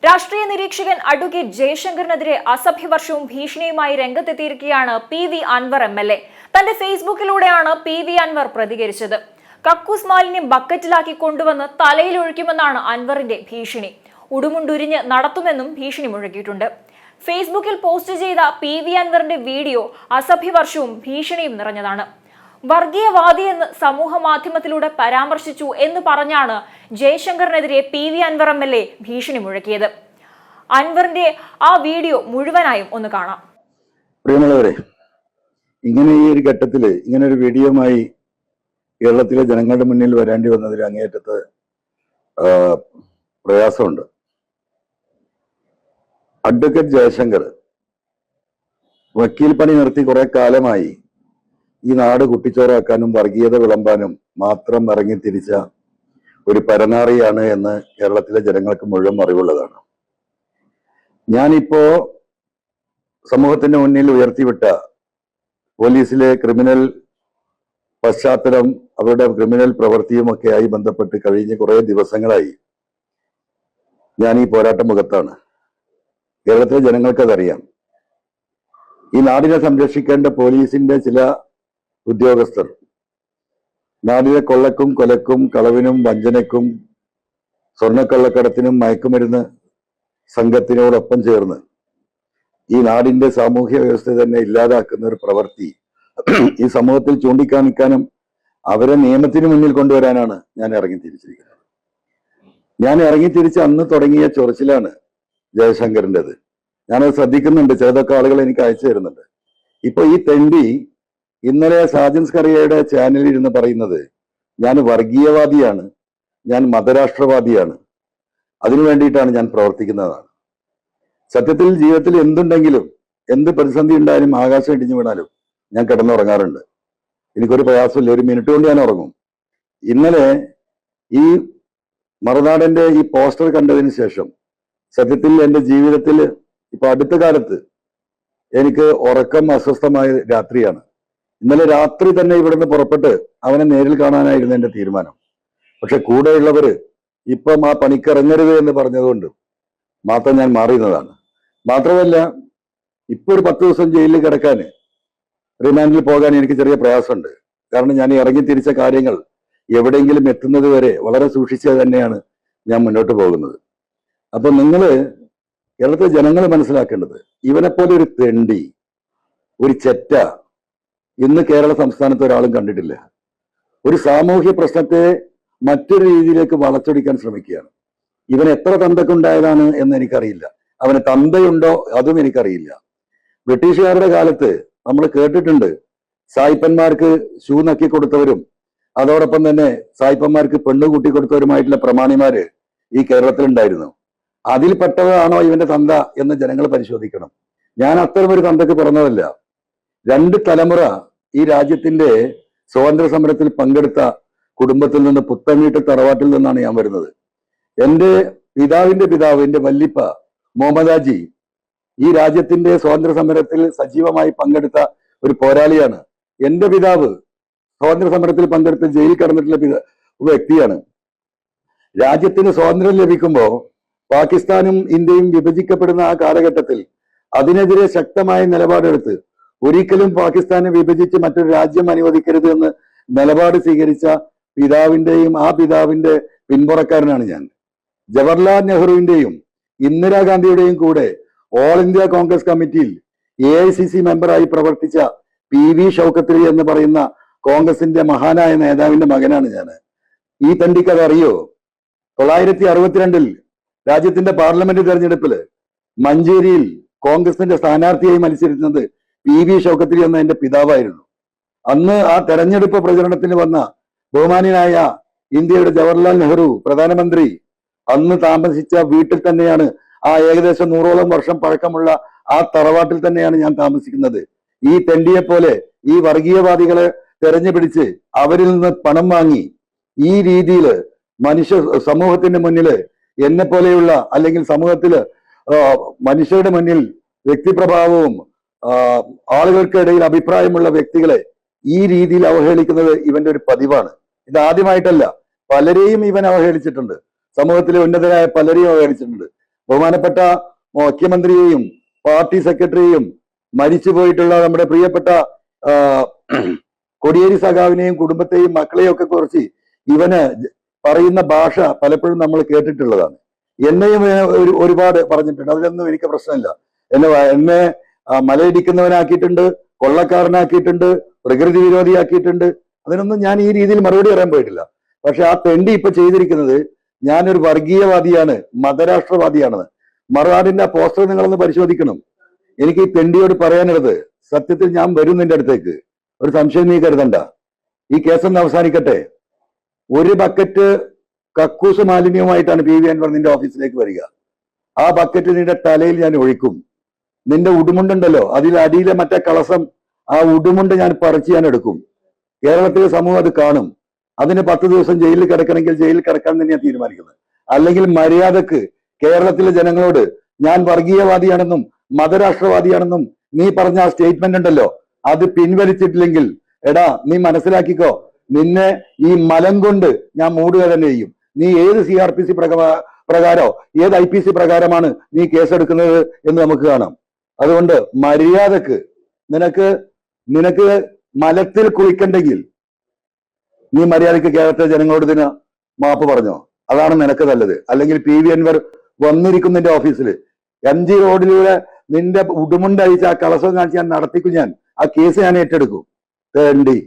രാഷ്ട്രീയ നിരീക്ഷകൻ അഡ്വക്കേറ്റ് ജയശങ്കറിനെതിരെ അസഭ്യവർഷവും ഭീഷണിയുമായി രംഗത്തെത്തിയിരിക്കുകയാണ് പി.വി. അൻവർ എം.എൽ.എ. തന്റെ ഫേസ്ബുക്കിലൂടെയാണ് പി.വി. അൻവർ പ്രതികരിച്ചത്. കക്കൂസ് മാലിന്യം ബക്കറ്റിലാക്കി കൊണ്ടുവന്ന് തലയിലൊഴിക്കുമെന്നാണ് അൻവറിന്റെ ഭീഷണി. ഉടുമുണ്ടുരിഞ്ഞ് നടത്തുമെന്നും ഭീഷണി മുഴക്കിയിട്ടുണ്ട്. ഫേസ്ബുക്കിൽ പോസ്റ്റ് ചെയ്ത പി.വി. അൻവറിന്റെ വീഡിയോ അസഭ്യവർഷവും ഭീഷണിയും നിറഞ്ഞതാണ്. വർഗീയവാദിയെന്ന് സമൂഹ മാധ്യമത്തിലൂടെ പരാമർശിച്ചു എന്ന് പറഞ്ഞാണ് ജയശങ്കറിനെതിരെ പി.വി. അൻവർ എം.എൽ.എ. ഭീഷണി മുഴക്കിയത്. അൻവറിന്റെ ആ വീഡിയോ മുഴുവനായും ഒന്ന് കാണാം. പ്രിയമുള്ളവരെ, ഇങ്ങനെ ഈ ഒരു ഘട്ടത്തില് ഇങ്ങനെ ഒരു വീഡിയോയുമായി കേരളത്തിലെ ജനങ്ങളുടെ മുന്നിൽ വരേണ്ടി വന്നതിൽ അങ്ങേയറ്റത്ത് പ്രയാസമുണ്ട്. അഡ്വക്കേറ്റ് ജയശങ്കർ വക്കീൽ പണി നിർത്തി കുറെ കാലമായി ഈ നാട് കുട്ടിച്ചോറാക്കാനും വർഗീയത വിളമ്പാനും മാത്രം ഇറങ്ങി തിരിച്ച ഒരു പരനാറിയാണ് എന്ന് കേരളത്തിലെ ജനങ്ങൾക്ക് മുഴുവൻ അറിവുള്ളതാണ്. ഞാനിപ്പോ സമൂഹത്തിന്റെ മുന്നിൽ ഉയർത്തിവിട്ട പോലീസിലെ ക്രിമിനൽ പശ്ചാത്തലം, അവരുടെ ക്രിമിനൽ പ്രവൃത്തിയുമൊക്കെയായി ബന്ധപ്പെട്ട് കഴിഞ്ഞ കുറെ ദിവസങ്ങളായി ഞാൻ ഈ പോരാട്ട മുഖത്താണ്. കേരളത്തിലെ ജനങ്ങൾക്കതറിയാം. ഈ നാടിനെ സംരക്ഷിക്കേണ്ട പോലീസിന്റെ ചില ഉദ്യോഗസ്ഥർ നാടിനെ കൊള്ളക്കും കൊലക്കും കളവിനും വഞ്ചനക്കും സ്വർണ്ണക്കള്ളക്കടത്തിനും മയക്കുമരുന്ന് സംഘത്തിനോടൊപ്പം ചേർന്ന് ഈ നാടിന്റെ സാമൂഹ്യ വ്യവസ്ഥ തന്നെ ഇല്ലാതാക്കുന്ന ഒരു പ്രവൃത്തി ഈ സമൂഹത്തിൽ ചൂണ്ടിക്കാണിക്കാനും അവരെ നിയമത്തിന് മുന്നിൽ കൊണ്ടുവരാനാണ് ഞാൻ ഇറങ്ങിത്തിരിച്ചിരിക്കുന്നത്. ഞാൻ ഇറങ്ങിത്തിരിച്ച് അന്ന് തുടങ്ങിയ ചൊറിച്ചിലാണ് ജയശങ്കറിൻ്റെത്. ഞാനത് ശ്രദ്ധിക്കുന്നുണ്ട്. ചിലതൊക്കെ ആളുകൾ എനിക്ക് അയച്ചു തരുന്നുണ്ട്. ഇപ്പൊ ഈ തെണ്ടി ഇന്നലെ സാജൻ സ്കറിയയുടെ ചാനലിൽ ഇരുന്ന് പറയുന്നത് ഞാൻ വർഗീയവാദിയാണ്, ഞാൻ മതരാഷ്ട്രവാദിയാണ്, അതിനു വേണ്ടിയിട്ടാണ് ഞാൻ പ്രവർത്തിക്കുന്നതാണ്. സത്യത്തിൽ ജീവിതത്തിൽ എന്തുണ്ടെങ്കിലും, എന്ത് പ്രതിസന്ധി ഉണ്ടായാലും, ആകാശം ഇടിഞ്ഞു വീണാലും ഞാൻ കിടന്നുറങ്ങാറുണ്ട്. എനിക്കൊരു പ്രയാസമില്ല. ഒരു മിനിറ്റ് കൊണ്ട് ഞാൻ ഉറങ്ങും. ഇന്നലെ ഈ മറുനാടന്റെ ഈ പോസ്റ്റർ കണ്ടതിന് ശേഷം സത്യത്തിൽ എൻ്റെ ജീവിതത്തിൽ ഇപ്പൊ അടുത്ത കാലത്ത് എനിക്ക് ഉറക്കം അസ്വസ്ഥമായ രാത്രിയാണ്. ഇന്നലെ രാത്രി തന്നെ ഇവിടുന്ന് പുറപ്പെട്ട് അവനെ നേരിൽ കാണാനായിരുന്നു എൻ്റെ തീരുമാനം. പക്ഷെ കൂടെയുള്ളവര് ഇപ്പം ആ പണിക്കിറങ്ങരുത് എന്ന് പറഞ്ഞതുകൊണ്ട് മാത്രം ഞാൻ മാറിയുന്നതാണ്. മാത്രമല്ല, ഇപ്പൊ ഒരു 10 ദിവസം ജയിലിൽ കിടക്കാൻ, റിമാൻഡിൽ പോകാൻ എനിക്ക് ചെറിയ പ്രയാസമുണ്ട്. കാരണം ഞാൻ ഇറങ്ങി തിരിച്ച കാര്യങ്ങൾ എവിടെയെങ്കിലും എത്തുന്നത് വരെ വളരെ സൂക്ഷിച്ച് തന്നെയാണ് ഞാൻ മുന്നോട്ട് പോകുന്നത്. അപ്പൊ നിങ്ങള് കേരളത്തിലെ ജനങ്ങൾ മനസ്സിലാക്കേണ്ടത്, ഇവനെപ്പോലെ ഒരു തെണ്ടി, ഒരു ചെറ്റ ഇന്ന് കേരള സംസ്ഥാനത്ത് ഒരാളും കണ്ടിട്ടില്ല. ഒരു സാമൂഹ്യ പ്രശ്നത്തെ മറ്റൊരു രീതിയിലേക്ക് വളച്ചൊടിക്കാൻ ശ്രമിക്കുകയാണ്. ഇവൻ എത്ര തന്തക്കുണ്ടായതാണ് എന്ന് എനിക്കറിയില്ല. അവന് തന്തയുണ്ടോ അതും എനിക്കറിയില്ല. ബ്രിട്ടീഷുകാരുടെ കാലത്ത് നമ്മൾ കേട്ടിട്ടുണ്ട്, സായിപ്പന്മാർക്ക് ഷൂ നക്കി കൊടുത്തവരും അതോടൊപ്പം തന്നെ സായിപ്പന്മാർക്ക് പെണ്ണു കൂട്ടി കൊടുത്തവരുമായിട്ടുള്ള പ്രമാണിമാര് ഈ കേരളത്തിലുണ്ടായിരുന്നു. അതിൽപ്പെട്ടതാണോ ഇവന്റെ തന്ത എന്ന് ജനങ്ങൾ പരിശോധിക്കണം. ഞാൻ അത്തരമൊരു തന്തക്ക് പിറന്നതല്ല. 2 തലമുറ ഈ രാജ്യത്തിന്റെ സ്വാതന്ത്ര്യ സമരത്തിൽ പങ്കെടുത്ത കുടുംബത്തിൽ നിന്ന്, പുത്തൻവീട്ട് തറവാട്ടിൽ നിന്നാണ് ഞാൻ വരുന്നത്. എൻ്റെ പിതാവിന്റെ പിതാവ്, എൻ്റെ വല്ലിപ്പ മുഹമ്മദാജി ഈ രാജ്യത്തിന്റെ സ്വാതന്ത്ര്യ സമരത്തിൽ സജീവമായി പങ്കെടുത്ത ഒരു പോരാളിയാണ്. എൻ്റെ പിതാവ് സ്വാതന്ത്ര്യ സമരത്തിൽ പങ്കെടുത്ത് ജയിലിൽ കിടന്നിട്ടുള്ള വ്യക്തിയാണ്. രാജ്യത്തിന് സ്വാതന്ത്ര്യം ലഭിക്കുമ്പോൾ പാകിസ്ഥാനും ഇന്ത്യയും വിഭജിക്കപ്പെടുന്ന ആ കാലഘട്ടത്തിൽ അതിനെതിരെ ശക്തമായ നിലപാടെടുത്ത് ഒരിക്കലും പാകിസ്ഥാനെ വിഭജിച്ച് മറ്റൊരു രാജ്യം അനുവദിക്കരുത് എന്ന് നിലപാട് സ്വീകരിച്ച പിതാവിന്റെയും ആ പിതാവിന്റെ പിന്മുറക്കാരനാണ് ഞാൻ. ജവഹർലാൽ നെഹ്റുവിന്റെയും ഇന്ദിരാഗാന്ധിയുടെയും കൂടെ ഓൾ ഇന്ത്യ കോൺഗ്രസ് കമ്മിറ്റിയിൽ AICC മെമ്പറായി പ്രവർത്തിച്ച PV ഷൗക്കത്ത് അലി എന്ന് പറയുന്ന കോൺഗ്രസിന്റെ മഹാനായ നേതാവിന്റെ മകനാണ് ഞാൻ. ഈ തണ്ടിക്ക് അതറിയോ? 1962 രാജ്യത്തിന്റെ പാർലമെന്റ് തെരഞ്ഞെടുപ്പില് മഞ്ചേരിയിൽ കോൺഗ്രസിന്റെ സ്ഥാനാർത്ഥിയായി മത്സരിക്കുന്നത് PV ഷൗക്കത്ത് അലി എന്ന എന്റെ പിതാവായിരുന്നു. അന്ന് ആ തെരഞ്ഞെടുപ്പ് പ്രചരണത്തിന് വന്ന ബഹുമാന്യനായ ഇന്ത്യയുടെ ജവഹർലാൽ നെഹ്റു പ്രധാനമന്ത്രി അന്ന് താമസിച്ച വീട്ടിൽ തന്നെയാണ്, ആ ഏകദേശം 100ഓളം വർഷം പഴക്കമുള്ള ആ തറവാട്ടിൽ തന്നെയാണ് ഞാൻ താമസിക്കുന്നത്. ഈ തെണ്ടിയെ പോലെ ഈ വർഗീയവാദികളെ തെരഞ്ഞുപിടിച്ച് അവരിൽ നിന്ന് പണം വാങ്ങി ഈ രീതിയിൽ സമൂഹത്തിന്റെ മുന്നില് എന്നെ പോലെയുള്ള, അല്ലെങ്കിൽ സമൂഹത്തില് മനുഷ്യരുടെ മുന്നിൽ വ്യക്തിപ്രഭാവവും ആളുകൾക്കിടയിൽ അഭിപ്രായമുള്ള വ്യക്തികളെ ഈ രീതിയിൽ അവഹേളിക്കുന്നത് ഇവന്റെ ഒരു പതിവാണ്. ഇത് ആദ്യമായിട്ടല്ല, പലരെയും ഇവൻ അവഹേളിച്ചിട്ടുണ്ട്. സമൂഹത്തിലെ ഉന്നതരായ പലരെയും അവഹേളിച്ചിട്ടുണ്ട്. ബഹുമാനപ്പെട്ട മുഖ്യമന്ത്രിയെയും പാർട്ടി സെക്രട്ടറിയെയും മരിച്ചു പോയിട്ടുള്ള നമ്മുടെ പ്രിയപ്പെട്ട കോടിയേരി സഖാവിനെയും കുടുംബത്തെയും മക്കളെയും ഒക്കെ കുറിച്ച് ഇവന് പറയുന്ന ഭാഷ പലപ്പോഴും നമ്മൾ കേട്ടിട്ടുള്ളതാണ്. എന്നെയും ഒരുപാട് പറഞ്ഞിട്ടുണ്ട്. അതിലൊന്നും എനിക്ക് പ്രശ്നമില്ല. എന്നെ മലയിടിക്കുന്നവനാക്കിയിട്ടുണ്ട്, കൊള്ളക്കാരനാക്കിയിട്ടുണ്ട്, പ്രകൃതി വിരോധിയാക്കിയിട്ടുണ്ട്. അതിനൊന്നും ഞാൻ ഈ രീതിയിൽ മറുപടി പറയാൻ പോയിട്ടില്ല. പക്ഷെ ആ തെണ്ടി ഇപ്പൊ ചെയ്തിരിക്കുന്നത് ഞാനൊരു വർഗീയവാദിയാണ്, മതരാഷ്ട്രവാദിയാണെന്ന്. മറുനാടിന്റെ ആ പോസ്റ്റർ നിങ്ങളൊന്ന് പരിശോധിക്കണം. എനിക്ക് ഈ തെണ്ടിയോട് പറയാനുള്ളത്, സത്യത്തിൽ ഞാൻ വരും നിന്റെ അടുത്തേക്ക്, ഒരു സംശയം നീ കരുതണ്ട. ഈ കേസൊന്ന് അവസാനിക്കട്ടെ. ഒരു ബക്കറ്റ് കക്കൂസ് മാലിന്യവുമായിട്ടാണ് പി വി അൻവർ നിന്റെ ഓഫീസിലേക്ക് വരിക. ആ ബക്കറ്റ് നിന്റെ തലയിൽ ഞാൻ ഒഴിക്കും. നിന്റെ ഉടുമുണ്ടുണ്ടല്ലോ, അതിൽ അടിയിലെ മറ്റേ കളസം, ആ ഉടുമുണ്ട് ഞാൻ പറിച്ച് ഞാൻ എടുക്കും. കേരളത്തിലെ സമൂഹം അത് കാണും. അതിന് 10 ദിവസം ജയിലിൽ കിടക്കണമെങ്കിൽ ജയിലിൽ കിടക്കാൻ തന്നെയാണ് തീരുമാനിക്കുന്നത്. അല്ലെങ്കിൽ മര്യാദക്ക് കേരളത്തിലെ ജനങ്ങളോട് ഞാൻ വർഗീയവാദിയാണെന്നും മതരാഷ്ട്രവാദിയാണെന്നും നീ പറഞ്ഞ ആ സ്റ്റേറ്റ്മെന്റ് ഉണ്ടല്ലോ, അത് പിൻവലിച്ചിട്ടില്ലെങ്കിൽ എടാ നീ മനസ്സിലാക്കിക്കോ, നിന്നെ ഈ മലം കൊണ്ട് ഞാൻ മൂടുക തന്നെ ചെയ്യും. നീ ഏത് CRPC പ്രകാരോ ഏത് IPC പ്രകാരമാണ് നീ കേസെടുക്കുന്നത് എന്ന് നമുക്ക് കാണാം. അതുകൊണ്ട് മര്യാദക്ക് നിനക്ക് മലത്തിൽ കുളിക്കണ്ടെങ്കിൽ നീ മര്യാദക്ക് കേരളത്തിലെ ജനങ്ങളോട് ഇതിന് മാപ്പ് പറഞ്ഞോ. അതാണ് നിനക്ക് നല്ലത്. അല്ലെങ്കിൽ PV അൻവർ വന്നിരിക്കും നിന്റെ ഓഫീസിൽ, MG റോഡിലൂടെ നിന്റെ ഉടുമുണ്ടഴിച്ച് ആ കളസം കാണിച്ച് ഞാൻ നടത്തിക്കും. ഞാൻ ആ കേസ് ഞാൻ ഏറ്റെടുക്കും. തേണ്ടി